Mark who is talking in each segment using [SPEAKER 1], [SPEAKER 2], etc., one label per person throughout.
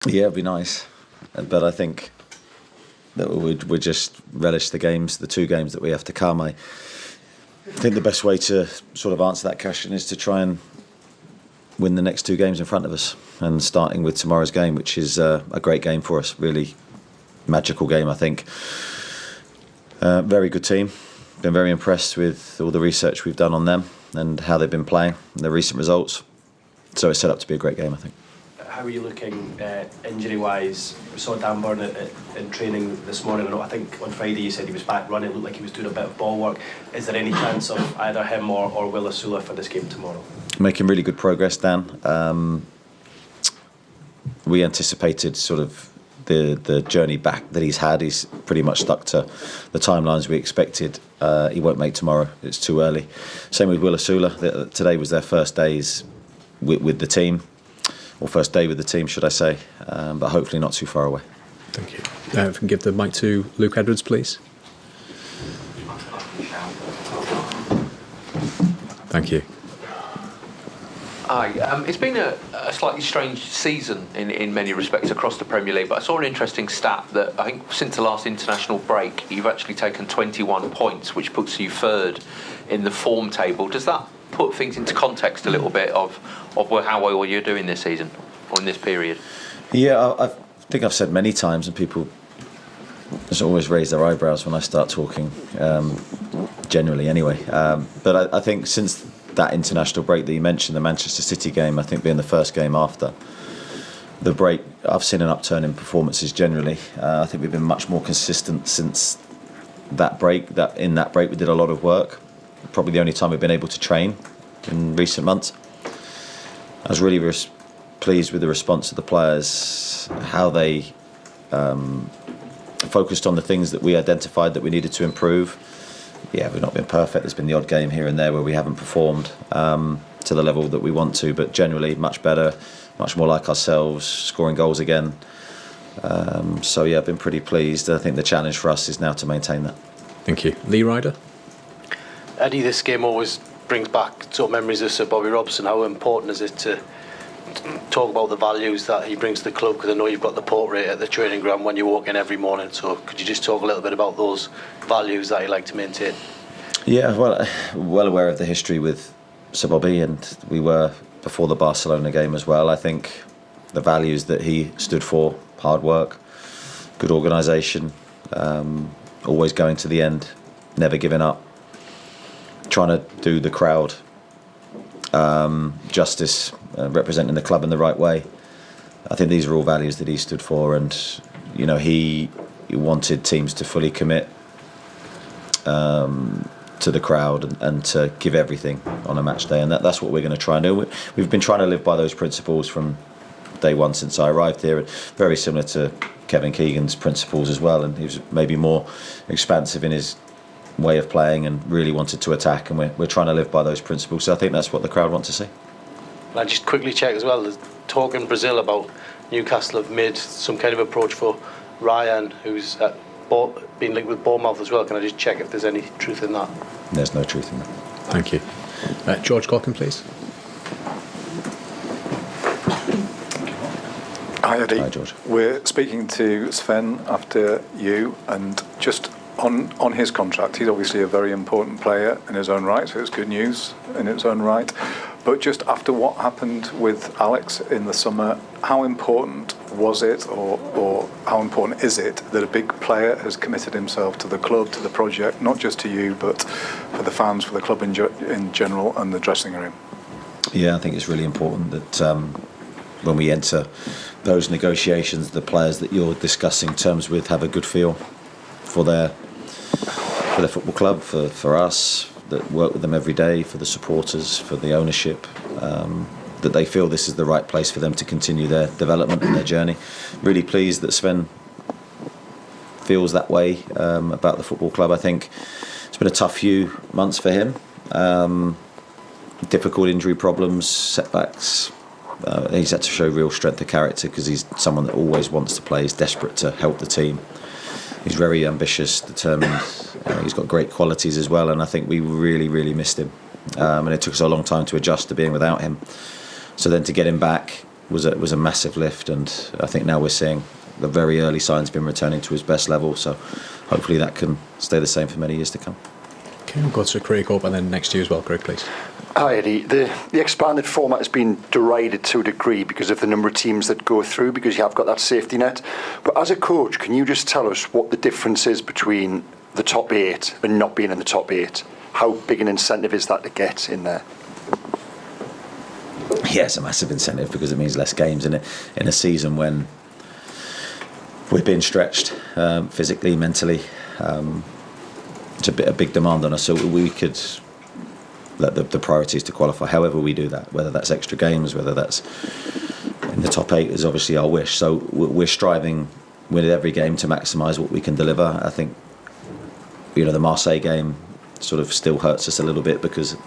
[SPEAKER 1] Yeah, it'd be nice, but I think that we just relish the 2 games that we have to come. I think the best way to sort of answer that question is to try and win the next 2 games in front of us, and starting with tomorrow's game, which is a great game for us, really magical game, I think. Very good team. Been very impressed with all the research we've done on them and how they've been playing, and the recent results. So it's set up to be a great game, I think.
[SPEAKER 2] How are you looking injury-wise? We saw Dan Burn in training this morning. I think on Friday you said he was back running, looked like he was doing a bit of ball work. Is there any chance of either him or Will Asula for this game tomorrow? Making really good progress, Dan. We anticipated sort of the journey back that he's had. He's pretty much stuck to the timelines we expected. He won't make tomorrow. It's too early. Same with Will Asula. Today was their first days with the team. Or first day with the team, should I say, but hopefully not too far away.
[SPEAKER 3] Thank you. If we can give the mic to Luke Edwards, please. Thank you.
[SPEAKER 4] Hi. It's been a slightly strange season in many respects across the Premier League, but I saw an interesting stat that I think since the last international break, you've actually taken 21 points, which puts you 3rd in the form table. Does that put things into context a little bit of how well you're doing this season or in this period?
[SPEAKER 1] Yeah, I think I've said many times, and people just always raise their eyebrows when I start talking, generally anyway. But I think since that international break that you mentioned, the Manchester City game, I think being the first game after the break, I've seen an upturn in performances generally. I think we've been much more consistent since that break. In that break we did a lot of work. Probably the only time we've been able to train in recent months. I was really pleased with the response of the players, how they focused on the things that we identified that we needed to improve. Yeah, we've not been perfect. There's been the odd game here and there where we haven't performed to the level that we want to, but generally much better, much more like ourselves, scoring goals again. So yeah, I've been pretty pleased. I think the challenge for us is now to maintain that.
[SPEAKER 3] Thank you. Lee Ryder?
[SPEAKER 5] Eddie, this game always brings back sort of memories of Sir Bobby Robson. How important is it to talk about the values that he brings to the club? Because I know you've got the portrait at the training ground when you walk in every morning. So could you just talk a little bit about those values that you like to maintain?
[SPEAKER 1] Yeah, well aware of the history with Sir Bobby, and we were before the Barcelona game as well. I think the values that he stood for: hard work, good organisation, always going to the end, never giving up, trying to do the crowd justice, representing the club in the right way. I think these are all values that he stood for, and you know, he wanted teams to fully commit to the crowd and to give everything on a match day, and that's what we're going to try and do. We've been trying to live by those principles from day one since I arrived here, very similar to Kevin Keegan's principles as well, and he was maybe more expansive in his way of playing and really wanted to attack, and we're trying to live by those principles. So I think that's what the crowd want to see.
[SPEAKER 5] And I just quickly check as well, there's talk in Brazil about Newcastle have made some kind of approach for Ryan, who's been linked with Bournemouth as well. Can I just check if there's any truth in that?
[SPEAKER 1] There's no truth in that.
[SPEAKER 3] Thank you. George Corkin, please.
[SPEAKER 6] Hi, Eddie.
[SPEAKER 1] Hi, George.
[SPEAKER 6] We're speaking to Sven after you, and just on his contract, he's obviously a very important player in his own right, so it's good news in its own right. But just after what happened with Alex in the summer, how important was it, or how important is it that a big player has committed himself to the club, to the project, not just to you, but for the fans, for the club in general, and the dressing room?
[SPEAKER 1] Yeah, I think it's really important that when we enter those negotiations, the players that you're discussing terms with have a good feel for their football club, for us that work with them every day, for the supporters, for the ownership, that they feel this is the right place for them to continue their development and their journey. Really pleased that Sven feels that way about the football club. I think it's been a tough few months for him. Difficult injury problems, setbacks. He's had to show real strength of character because he's someone that always wants to play. He's desperate to help the team. He's very ambitious, determined. He's got great qualities as well, and I think we really, really missed him. And it took us a long time to adjust to being without him. So then to get him back was a massive lift, and I think now we're seeing the very early signs of him returning to his best level. So hopefully that can stay the same for many years to come.
[SPEAKER 3] Okay, we'll go to Craig Hope and then next to you as well, Craig, please.
[SPEAKER 7] Hi Eddie, the expanded format has been derided to a degree because of the number of teams that go through, because you have got that safety net. But as a coach, can you just tell us what the difference is between the top 8 and not being in the top 8? How big an incentive is that to get in there?
[SPEAKER 1] Yeah, it's a massive incentive because it means less games in a season when we're being stretched physically, mentally. It's a big demand on us, so we could let the priority is to qualify. However we do that, whether that's extra games, whether that's in the top 8, is obviously our wish. So we're striving with every game to maximise what we can deliver. I think the Marseille game sort of still hurts us a little bit because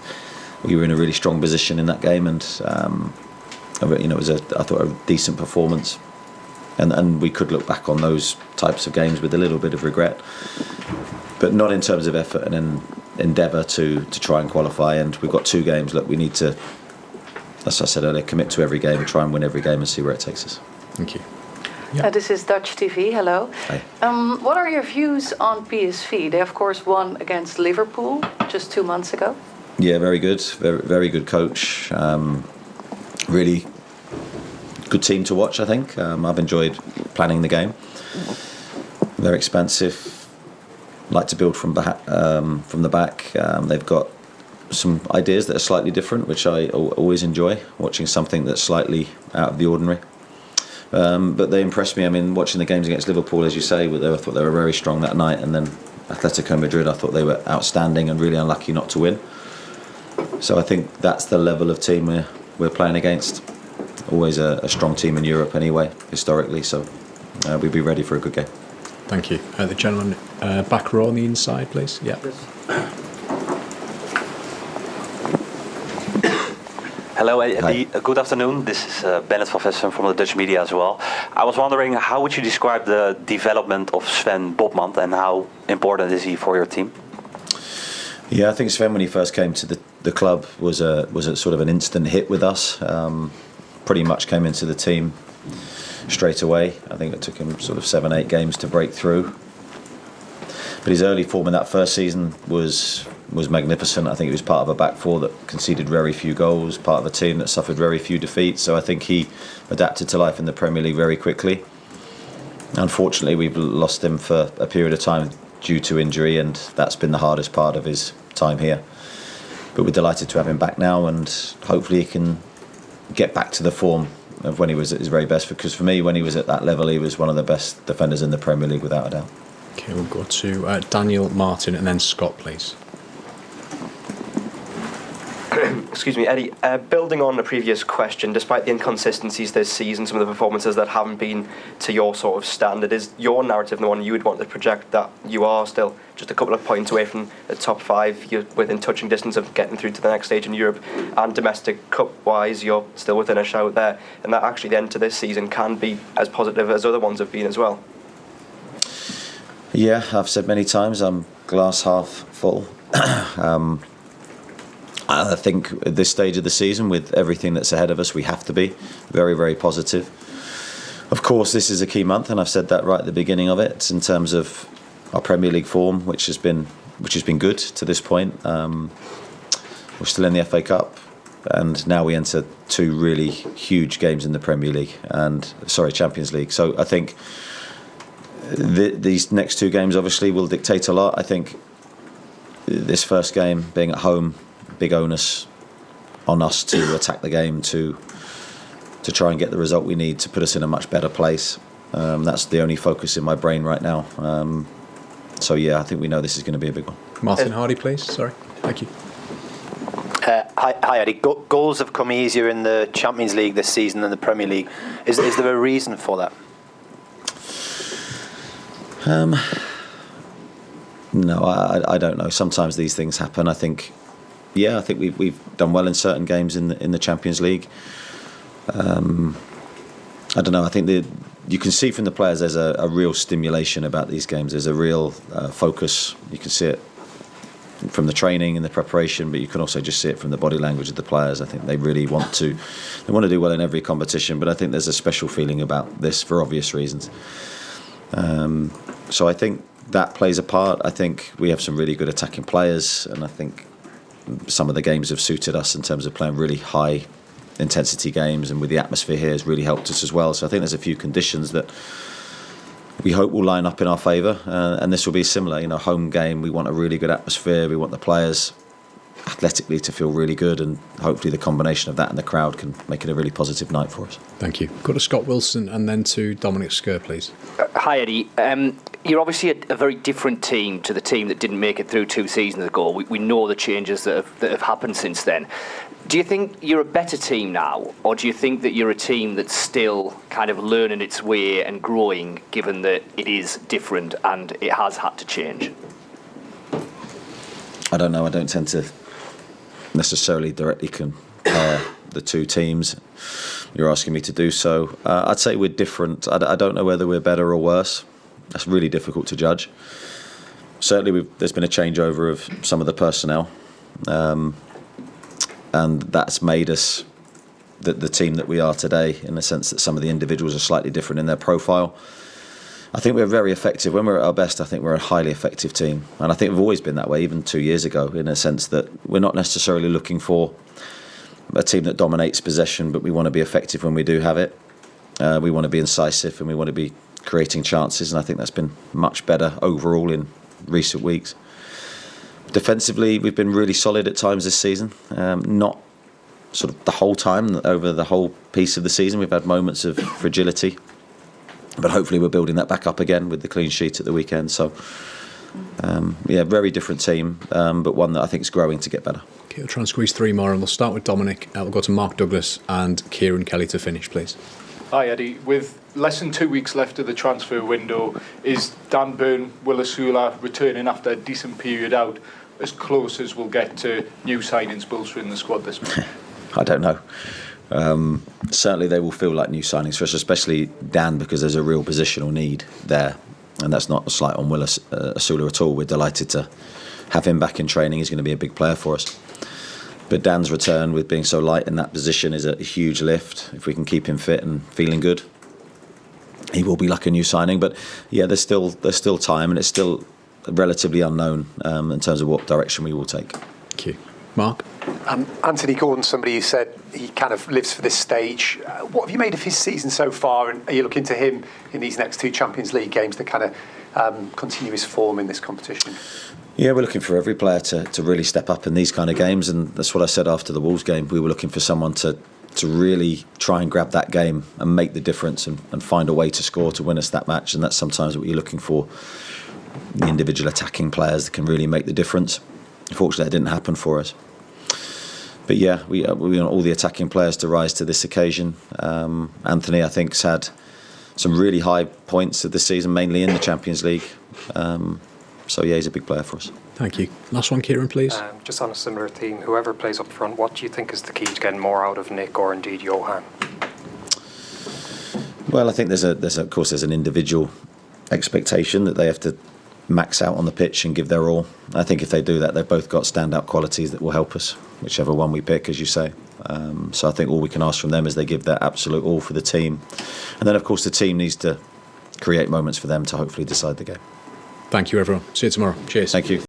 [SPEAKER 1] we were in a really strong position in that game, and it was I thought a decent performance, and we could look back on those types of games with a little bit of regret, but not in terms of effort and endeavour to try and qualify. And we've got 2 games. Look, we need to, as I said earlier, commit to every game and try and win every game and see where it takes us.
[SPEAKER 3] Thank you. Yeah.
[SPEAKER 8] This is Dutch TV. Hello.
[SPEAKER 1] Hi.
[SPEAKER 8] What are your views on PSV? They, of course, won against Liverpool just 2 months ago.
[SPEAKER 1] Yeah, very good. Very, very good coach. Really good team to watch, I think. I've enjoyed planning the game. They're expansive. Like to build from the back. They've got some ideas that are slightly different, which I always enjoy, watching something that's slightly out of the ordinary. But they impressed me. I mean, watching the games against Liverpool, as you say, I thought they were very strong that night, and then Atletico Madrid, I thought they were outstanding and really unlucky not to win. So I think that's the level of team we're playing against. Always a strong team in Europe anyway, historically, so we'd be ready for a good game.
[SPEAKER 3] Thank you. The gentleman back row on the inside, please. Yeah.
[SPEAKER 9] Hello, Eddie.
[SPEAKER 1] Hi.
[SPEAKER 9] Good afternoon. This is Bennett van Vessen from the Dutch media as well. I was wondering, how would you describe the development of Sven Botman and how important is he for your team?
[SPEAKER 1] Yeah, I think Sven, when he first came to the club, was a sort of an instant hit with us. Pretty much came into the team straight away. I think it took him sort of 7-8 games to break through. But his early form in that first season was magnificent. I think he was part of a back four that conceded very few goals, part of a team that suffered very few defeats. So I think he adapted to life in the Premier League very quickly. Unfortunately, we've lost him for a period of time due to injury, and that's been the hardest part of his time here. But we're delighted to have him back now, and hopefully he can get back to the form of when he was at his very best, because for me, when he was at that level, he was one of the best defenders in the Premier League without a doubt.
[SPEAKER 3] Okay, we'll go to Daniel, Martin and then Scott, please.
[SPEAKER 10] Excuse me, Eddie. Building on the previous question, despite the inconsistencies this season, some of the performances that haven't been to your sort of standard, is your narrative the one you would want to project, that you are still just a couple of points away from the top 5, you're within touching distance of getting through to the next stage in Europe, and domestic cup-wise, you're still within a shout there, and that actually the end to this season can be as positive as other ones have been as well?
[SPEAKER 1] Yeah, I've said many times I'm glass half full. I think at this stage of the season, with everything that's ahead of us, we have to be very, very positive. Of course, this is a key month, and I've said that right at the beginning of it, in terms of our Premier League form, which has been good to this point. We're still in the FA Cup, and now we enter 2 really huge games in the Premier League, Champions League. So I think these next 2 games obviously will dictate a lot. I think this first game being at home, big onus on us to attack the game, to try and get the result we need to put us in a much better place. That's the only focus in my brain right now. So yeah, I think we know this is going to be a big one.
[SPEAKER 3] Martin Hardy, please. Sorry. Thank you.
[SPEAKER 11] Hi Eddie. Goals have come easier in the Champions League this season than the Premier League. Is there a reason for that?
[SPEAKER 1] No, I don't know. Sometimes these things happen. I think we've done well in certain games in the Champions League. I don't know. I think you can see from the players there's a real stimulation about these games. There's a real focus. You can see it from the training and the preparation, but you can also just see it from the body language of the players. I think they really want to do well in every competition, but I think there's a special feeling about this for obvious reasons. So I think that plays a part. I think we have some really good attacking players, and I think some of the games have suited us in terms of playing really high intensity games, and with the atmosphere here has really helped us as well. So I think there's a few conditions that we hope will line up in our favour, and this will be similar. You know, home game, we want a really good atmosphere. We want the players athletically to feel really good, and hopefully the combination of that and the crowd can make it a really positive night for us.
[SPEAKER 3] Thank you. Go to Scott Wilson and then to Dominic Skerr, please.
[SPEAKER 12] Hi, Eddie. You're obviously a very different team to the team that didn't make it through 2 seasons ago. We know the changes that have happened since then. Do you think you're a better team now, or do you think that you're a team that's still kind of learning its way and growing, given that it is different and it has had to change?
[SPEAKER 1] I don't know. I don't tend to necessarily directly compare the two teams. You're asking me to do so. I'd say we're different. I don't know whether we're better or worse. That's really difficult to judge. Certainly there's been a changeover of some of the personnel, and that's made us the team that we are today, in the sense that some of the individuals are slightly different in their profile. I think we're very effective. When we're at our best, I think we're a highly effective team. And I think we've always been that way, even 2 years ago, in a sense that we're not necessarily looking for a team that dominates possession, but we want to be effective when we do have it. We want to be incisive, and we want to be creating chances. And I think that's been much better overall in recent weeks. Defensively, we've been really solid at times this season. Not sort of the whole time, over the whole piece of the season. We've had moments of fragility. But hopefully we're building that back up again with the clean sheet at the weekend. So, very different team, but one that I think is growing to get better.
[SPEAKER 3] Okay, we'll try and squeeze 3 more, and we'll start with Dominic. We'll go to Mark Douglas and Kieran Kelly to finish, please.
[SPEAKER 6] Hi, Eddie. With less than 2 weeks left of the transfer window, is Dan Burn, Willisula returning after a decent period out as close as we'll get to new signings bolstering the squad this month?
[SPEAKER 1] I don't know. Certainly they will feel like new signings for us, especially Dan, because there's a real positional need there, and that's not a slight on Willisula at all. We're delighted to have him back in training. He's going to be a big player for us. But Dan's return, with being so light in that position, is a huge lift. If we can keep him fit and feeling good, he will be like a new signing. But yeah, there's still time, and it's still relatively unknown in terms of what direction we will take.
[SPEAKER 3] Thank you. Mark?
[SPEAKER 13] Anthony Gordon, somebody who said he kind of lives for this stage. What have you made of his season so far, and are you looking to him in these next 2 Champions League games to kind of continue his form in this competition?
[SPEAKER 1] Yeah, we're looking for every player to really step up in these kind of games, and that's what I said after the Wolves game. We were looking for someone to really try and grab that game and make the difference and find a way to score to win us that match, and that's sometimes what you're looking for, the individual attacking players that can really make the difference. Unfortunately, that didn't happen for us. But yeah, we want all the attacking players to rise to this occasion. Anthony, I think, has had some really high points of this season, mainly in the Champions League. So yeah, he's a big player for us.
[SPEAKER 3] Thank you. Last one, Kieran, please.
[SPEAKER 14] Just on a similar theme, whoever plays up front, what do you think is the key to getting more out of Nick or indeed Johan?
[SPEAKER 1] Well, I think there's of course there's an individual expectation that they have to max out on the pitch and give their all. I think if they do that, they've both got standout qualities that will help us, whichever one we pick, as you say. So I think all we can ask from them is they give their absolute all for the team. And then, of course, the team needs to create moments for them to hopefully decide the game.
[SPEAKER 3] Thank you, everyone. See you tomorrow. Cheers.
[SPEAKER 1] Thank you.